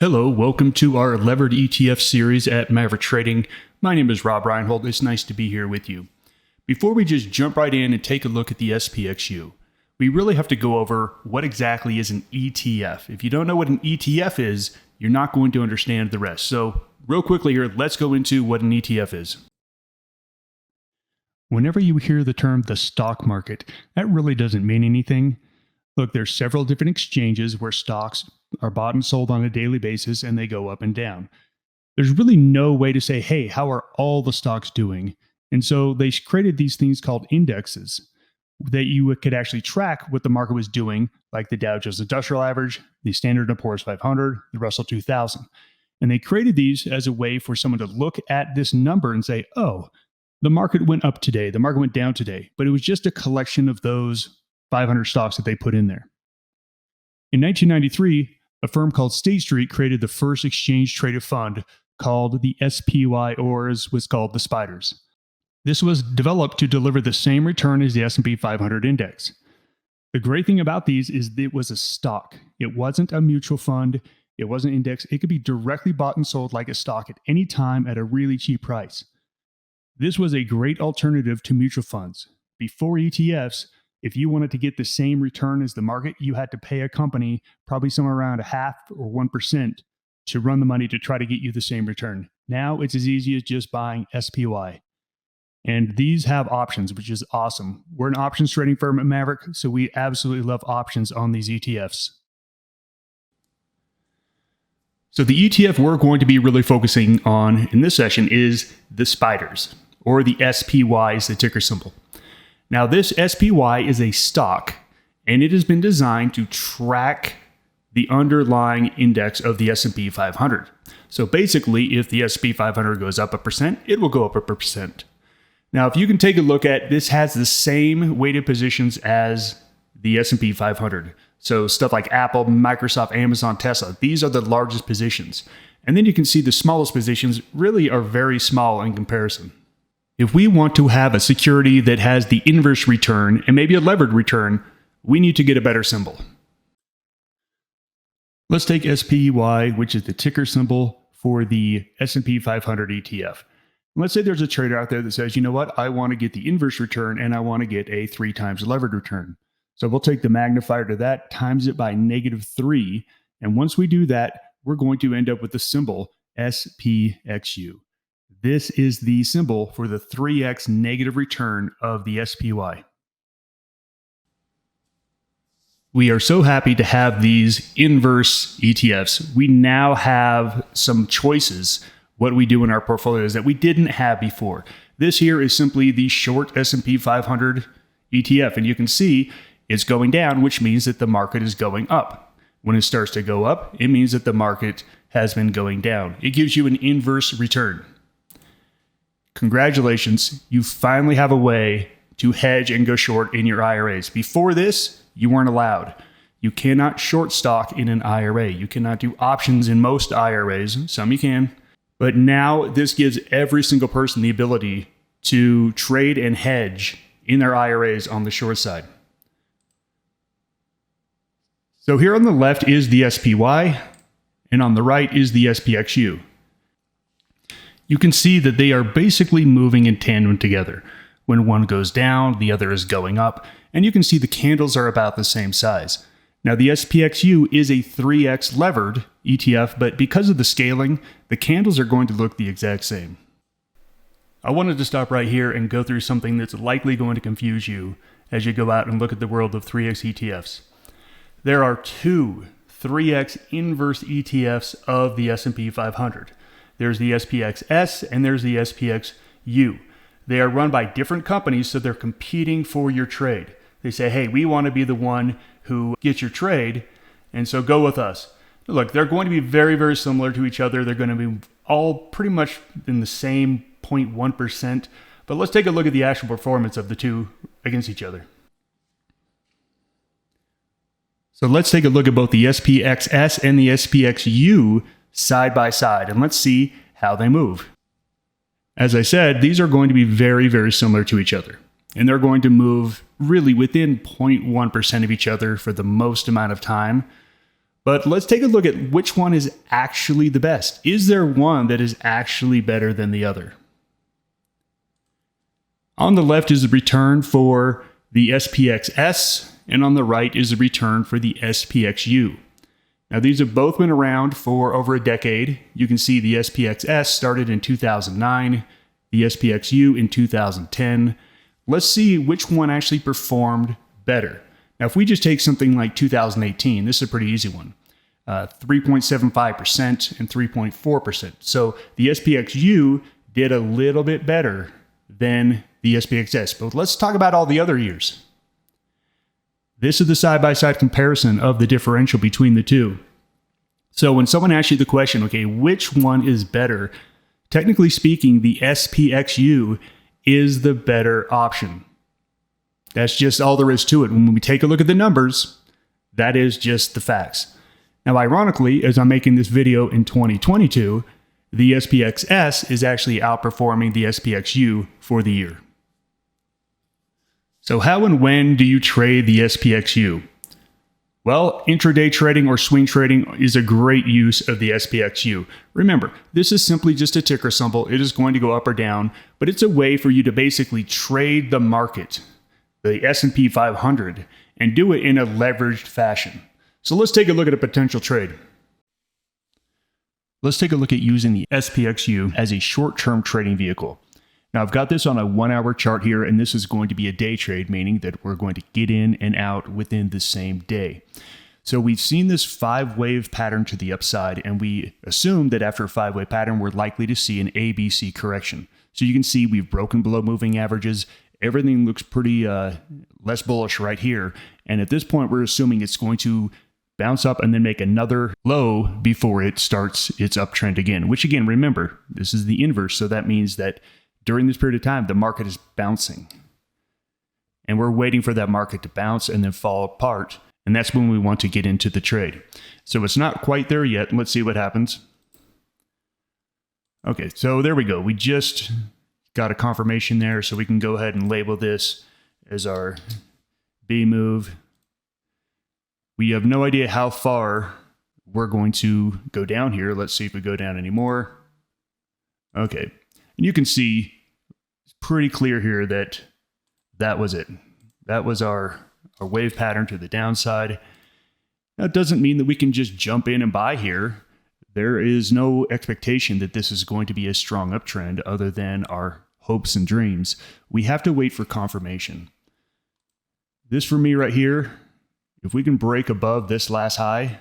Hello, welcome to our Levered ETF series at Maverick Trading. My name is Rob Reinhold. It's nice to be here with you. Before we just jump right in and take a look at the SPXU, we really have to go over what exactly is an ETF. If you don't know what an ETF is, you're not going to understand the rest. So real quickly here, let's go into what an ETF is. Whenever you hear the term the stock market, that really doesn't mean anything. Look, there's several different exchanges where stocks are bought and sold on a daily basis and they go up and down. There's really no way to say, hey, how are all the stocks doing? And so they created these things called indexes that you could actually track what the market was doing, like the Dow Jones Industrial Average, the Standard & Poor's 500, the Russell 2000. And they created these as a way for someone to look at this number and say, oh, the market went up today, the market went down today. But it was just a collection of those 500 stocks that they put in there. In 1993, a firm called State Street created the first exchange-traded fund called the SPY, or as was called the Spiders. This was developed to deliver the same return as the S&P 500 index. The great thing about these is that it was a stock. It wasn't a mutual fund. It wasn't indexed. It could be directly bought and sold like a stock at any time at a really cheap price. This was a great alternative to mutual funds. Before ETFs, if you wanted to get the same return as the market, you had to pay a company probably somewhere around 0.5% or 1% to run the money to try to get you the same return. Now it's as easy as just buying SPY. And these have options, which is awesome. We're an options trading firm at Maverick, so we absolutely love options on these ETFs. So the ETF we're going to be really focusing on in this session is the Spiders, or the SPY is the ticker symbol. Now, this SPY is a stock, and it has been designed to track the underlying index of the S&P 500. So basically, if the S&P 500 goes up 1%, it will go up 1%. Now, if you can take a look at this, has the same weighted positions as the S&P 500. So stuff like Apple, Microsoft, Amazon, Tesla, these are the largest positions. And then you can see the smallest positions really are very small in comparison. If we want to have a security that has the inverse return and maybe a levered return, we need to get a better symbol. Let's take SPY, which is the ticker symbol for the S&P 500 ETF. Let's say there's a trader out there that says, you know what, I want to get the inverse return and I want to get a 3 times levered return. So we'll take the magnifier to that, times it by -3. And once we do that, we're going to end up with the symbol SPXU. This is the symbol for the 3x negative return of the SPY. We are so happy to have these inverse ETFs. We now have some choices what we do in our portfolios that we didn't have before. This here is simply the short S&P 500 ETF, and you can see it's going down, which means that the market is going up. When it starts to go up, it means that the market has been going down. It gives you an inverse return. Congratulations, you finally have a way to hedge and go short in your IRAs. Before this, you weren't allowed. You cannot short stock in an IRA. You cannot do options in most IRAs. Some you can. But now this gives every single person the ability to trade and hedge in their IRAs on the short side. So here on the left is the SPY, and on the right is the SPXU. You can see that they are basically moving in tandem together. When one goes down, the other is going up, and you can see the candles are about the same size. Now, the SPXU is a 3x levered ETF, but because of the scaling, the candles are going to look the exact same. I wanted to stop right here and go through something that's likely going to confuse you as you go out and look at the world of 3x ETFs. There are 2 3x inverse ETFs of the S&P 500. There's the SPXS and there's the SPXU. They are run by different companies, so they're competing for your trade. They say, hey, we want to be the one who gets your trade, and so go with us. Look, they're going to be very, very similar to each other. They're going to be all pretty much in the same 0.1%, but let's take a look at the actual performance of the two against each other. So let's take a look at both the SPXS and the SPXU side by side, and let's see how they move. As I said, these are going to be very, very similar to each other, and they're going to move really within 0.1% of each other for the most amount of time. But let's take a look at which one is actually the best. Is there one that is actually better than the other? On the left is the return for the SPXS, and on the right is the return for the SPXU. Now, these have both been around for over a decade. You can see the SPXS started in 2009, the SPXU in 2010. Let's see which one actually performed better. Now, if we just take something like 2018, this is a pretty easy one. 3.75% and 3.4%. So the SPXU did a little bit better than the SPXS. But let's talk about all the other years. This is the side-by-side comparison of the differential between the two. So when someone asks you the question, okay, which one is better? Technically speaking, the SPXU is the better option. That's just all there is to it. When we take a look at the numbers, that is just the facts. Now, ironically, as I'm making this video in 2022, the SPXS is actually outperforming the SPXU for the year. So how and when do you trade the SPXU? Well, intraday trading or swing trading is a great use of the SPXU. Remember, this is simply just a ticker symbol. It is going to go up or down, but it's a way for you to basically trade the market, the S&P 500, and do it in a leveraged fashion. So let's take a look at a potential trade. Let's take a look at using the SPXU as a short-term trading vehicle. Now, I've got this on a 1-hour chart here, and this is going to be a day trade, meaning that we're going to get in and out within the same day. So we've seen this 5-wave pattern to the upside, and we assume that after a 5-wave pattern, we're likely to see an ABC correction. So you can see we've broken below moving averages. Everything looks pretty less bullish right here. And at this point, we're assuming it's going to bounce up and then make another low before it starts its uptrend again, which again, remember, this is the inverse. So that means that during this period of time, the market is bouncing. And we're waiting for that market to bounce and then fall apart. And that's when we want to get into the trade. So it's not quite there yet. Let's see what happens. Okay, so there we go. We just got a confirmation there. So we can go ahead and label this as our B move. We have no idea how far we're going to go down here. Let's see if we go down anymore. Okay, and you can see it's pretty clear here that that was it. That was our wave pattern to the downside. Now, it doesn't mean that we can just jump in and buy here. There is no expectation that this is going to be a strong uptrend other than our hopes and dreams. We have to wait for confirmation. This for me right here, if we can break above this last high,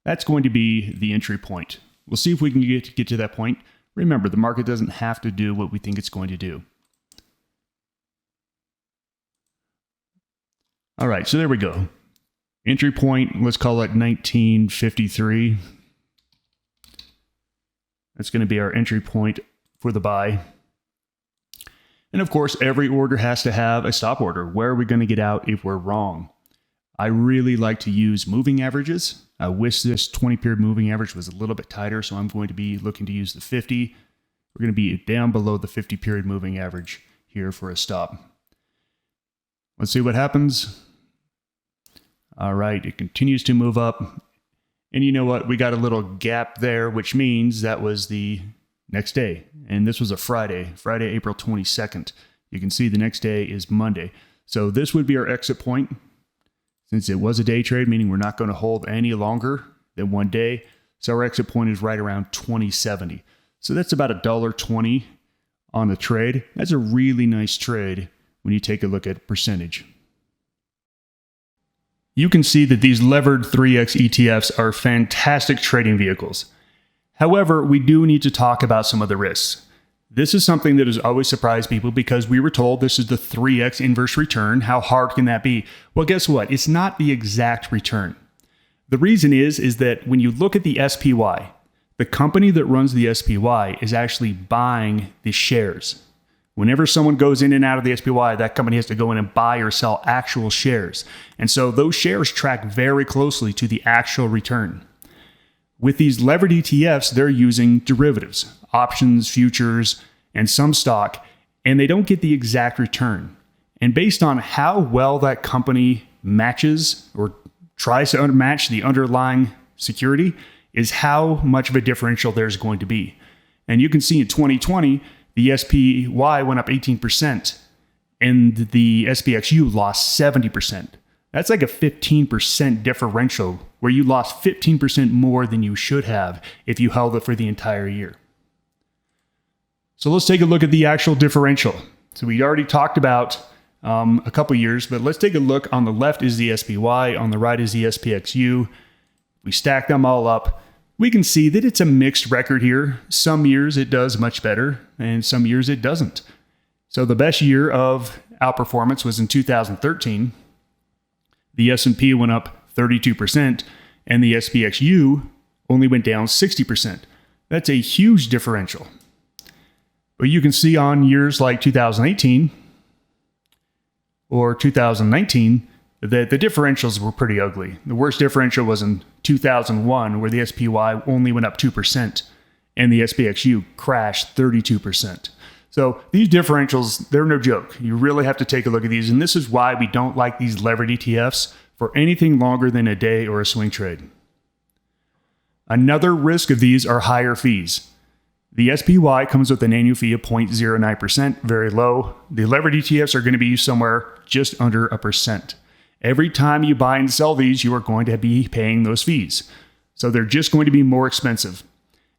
that's going to be the entry point. We'll see if we can get to that point. Remember, the market doesn't have to do what we think it's going to do. All right, so there we go. Entry point, let's call it 1953. That's going to be our entry point for the buy. And of course, every order has to have a stop order. Where are we going to get out if we're wrong? I really like to use moving averages. I wish this 20-period moving average was a little bit tighter, so I'm going to be looking to use the 50. We're going to be down below the 50-period moving average here for a stop. Let's see what happens. All right, it continues to move up. And you know what? We got a little gap there, which means that was the next day. And this was a Friday, April 22nd. You can see the next day is Monday. So this would be our exit point. Since it was a day trade, meaning we're not going to hold any longer than one day. So our exit point is right around 2070. So that's about $1.20 on the trade. That's a really nice trade when you take a look at percentage. You can see that these levered 3x ETFs are fantastic trading vehicles. However, we do need to talk about some of the risks. This is something that has always surprised people because we were told this is the 3x inverse return. How hard can that be? Well, guess what? It's not the exact return. The reason is that when you look at the SPY, the company that runs the SPY is actually buying the shares. Whenever someone goes in and out of the SPY, that company has to go in and buy or sell actual shares. And so those shares track very closely to the actual return. With these levered ETFs, they're using derivatives, options, futures, and some stock, and they don't get the exact return. And based on how well that company matches or tries to match the underlying security is how much of a differential there's going to be. And you can see in 2020, the SPY went up 18% and the SPXU lost 70%. That's like a 15% differential where you lost 15% more than you should have if you held it for the entire year. So let's take a look at the actual differential. So we already talked about a couple years, but let's take a look. On the left is the SPY, on the right is the SPXU. We stack them all up. We can see that it's a mixed record here. Some years it does much better, and some years it doesn't. So the best year of outperformance was in 2013. The S&P went up 32%, and the SPXU only went down 60%. That's a huge differential. But you can see on years like 2018 or 2019 that the differentials were pretty ugly. The worst differential was in 2001, where the SPY only went up 2% and the SPXU crashed 32%. So these differentials, they're no joke. You really have to take a look at these. And this is why we don't like these levered ETFs for anything longer than a day or a swing trade. Another risk of these are higher fees. The SPY comes with an annual fee of 0.09%, very low. The levered ETFs are going to be somewhere just under 1%. Every time you buy and sell these, you are going to be paying those fees. So they're just going to be more expensive.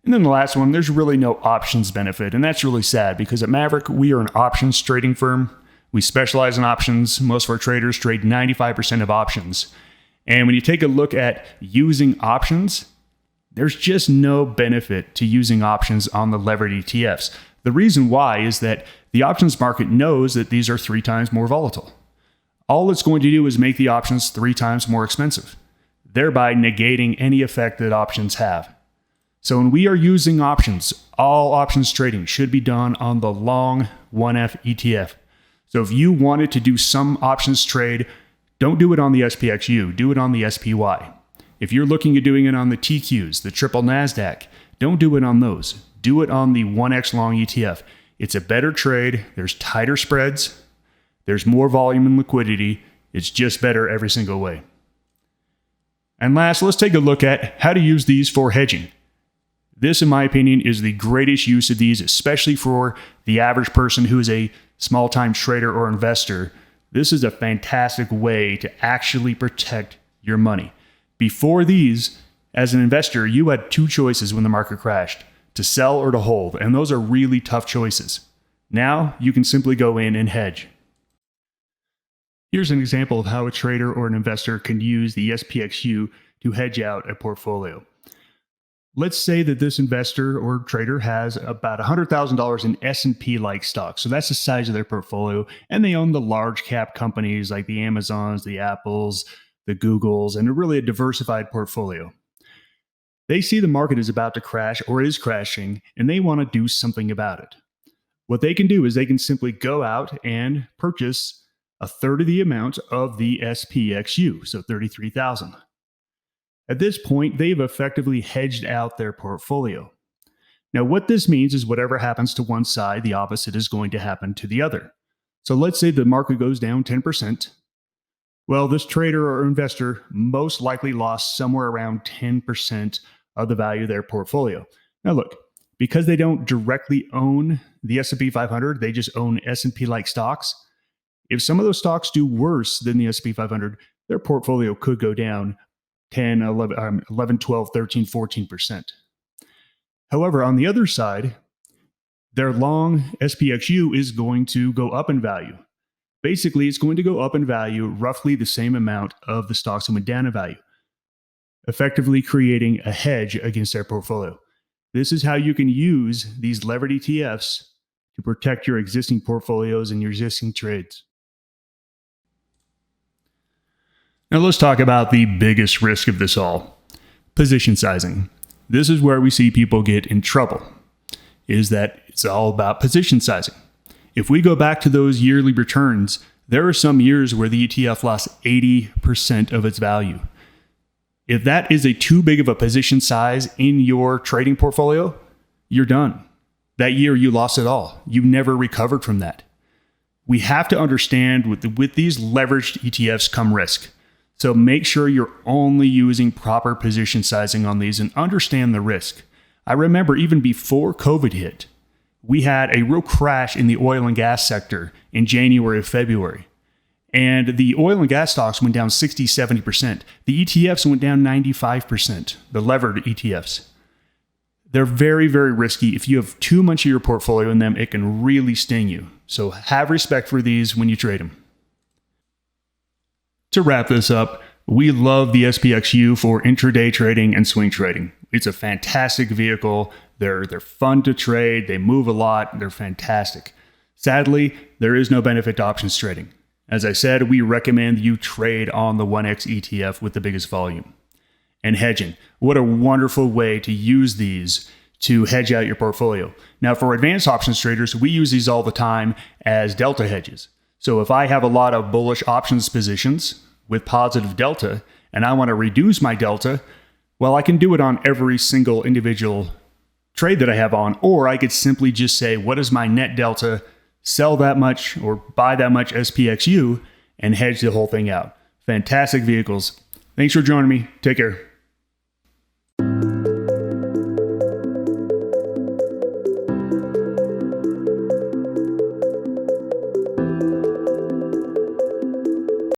And then the last one, there's really no options benefit. And that's really sad because at Maverick, we are an options trading firm. We specialize in options. Most of our traders trade 95% of options. And when you take a look at using options, there's just no benefit to using options on the levered ETFs. The reason why is that the options market knows that these are 3 times more volatile. All it's going to do is make the options 3 times more expensive, thereby negating any effect that options have. So when we are using options, all options trading should be done on the long 1F ETF. So if you wanted to do some options trade, don't do it on the SPXU, do it on the SPY. If you're looking at doing it on the TQs, the triple NASDAQ, don't do it on those. Do it on the 1X long ETF. It's a better trade. There's tighter spreads. There's more volume and liquidity. It's just better every single way. And last, let's take a look at how to use these for hedging. This, in my opinion, is the greatest use of these, especially for the average person who is a small-time trader or investor. This is a fantastic way to actually protect your money. Before these, as an investor, you had 2 choices when the market crashed, to sell or to hold, and those are really tough choices. Now, you can simply go in and hedge. Here's an example of how a trader or an investor can use the SPXU to hedge out a portfolio. Let's say that this investor or trader has about $100,000 in S&P-like stocks. So that's the size of their portfolio, and they own the large cap companies like the Amazons, the Apples, the Googles, and really a diversified portfolio. They see the market is about to crash or is crashing, and they want to do something about it. What they can do is they can simply go out and purchase a third of the amount of the SPXU, so $33,000. At this point, they've effectively hedged out their portfolio. Now, what this means is whatever happens to one side, the opposite is going to happen to the other. So let's say the market goes down 10%. Well, this trader or investor most likely lost somewhere around 10% of the value of their portfolio. Now look, because they don't directly own the S&P 500, they just own S&P-like stocks. If some of those stocks do worse than the S&P 500, their portfolio could go down 10, 11, 12, 13, 14%. However, on the other side, their long SPXU is going to go up in value. Basically, it's going to go up in value roughly the same amount of the stocks that went down in value, effectively creating a hedge against their portfolio. This is how you can use these levered ETFs to protect your existing portfolios and your existing trades. Now let's talk about the biggest risk of this all, position sizing. This is where we see people get in trouble, is that it's all about position sizing. If we go back to those yearly returns, there are some years where the ETF lost 80% of its value. If that is a too big of a position size in your trading portfolio, you're done. That year you lost it all. You never recovered from that. We have to understand with these leveraged ETFs come risk. So make sure you're only using proper position sizing on these and understand the risk. I remember even before COVID hit, we had a real crash in the oil and gas sector in January or February. And the oil and gas stocks went down 60, 70%. The ETFs went down 95%, the levered ETFs. They're very, very risky. If you have too much of your portfolio in them, it can really sting you. So have respect for these when you trade them. To wrap this up, we love the SPXU for intraday trading and swing trading. It's a fantastic vehicle. They're fun to trade. They move a lot. They're fantastic. Sadly, there is no benefit to options trading. As I said, we recommend you trade on the 1X ETF with the biggest volume. And hedging. What a wonderful way to use these to hedge out your portfolio. Now, for advanced options traders, we use these all the time as delta hedges. So if I have a lot of bullish options positions with positive delta and I want to reduce my delta, well, I can do it on every single individual trade that I have on, or I could simply just say, what is my net delta? Sell that much or buy that much SPXU and hedge the whole thing out. Fantastic vehicles. Thanks for joining me. Take care.